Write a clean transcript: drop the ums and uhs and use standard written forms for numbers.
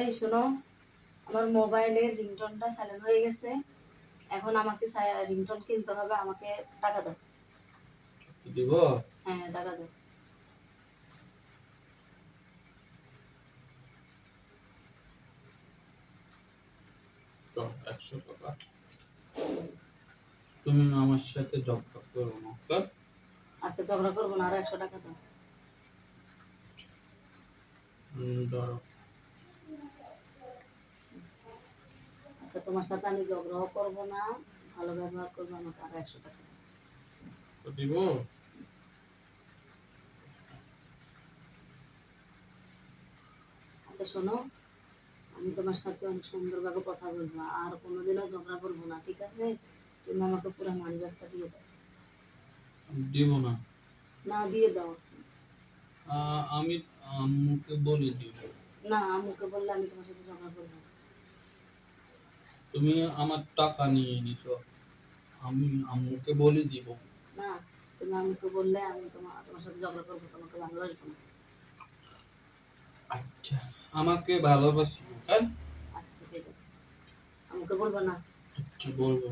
এই শোনো, আমার মোবাইলের রিংটোনটা সাইলেন্ট হয়ে গেছে। এখন আমাকে রিংটোন কিনতে হবে, আমাকে টাকা দাও। দিব? হ্যাঁ, টাকা দাও। তো 100 টাকা। তুমি আমার সাথে ঝগড়া করো না, ওকে? আচ্ছা, ঝগড়া করবো না, আরো 100 টাকা দাও। ধরো। আচ্ছা, তোমার সাথে আমি ঝগড়াও করবো না, ভালো ব্যবহার করবো, আমাকে আরো 100 টাকা দাও। তো দিব? আচ্ছা শোনো, আমি তোমার সাথে অনেক সুন্দরভাবে কথা বলবো, আর কোনোদিনও ঝগড়া করবো না, ঠিক আছে? তুমি আমাকে পুরো মানিব্যাগটা দিয়ে দাও। দিব না। না, দিয়ে দাও। আমি আম্মুকে বলে দিব। না, আম্মুকে বললে আমি তোমার সাথে ঝগড়া করবো না। তুমি আমার টাকা নিয়ে নিছো, আমি আম্মুকে বলে দিব। না, তুমি আম্মুকে বললে আমি তোমার সাথে ঝগড়া করবো, তোমাকে ভালোবাসবো না। আচ্ছা, আমাকে ভালোবাসি, ওকে? আচ্ছা ঠিক আছে, আম্মুকে বলবো না। আচ্ছা, বলবো।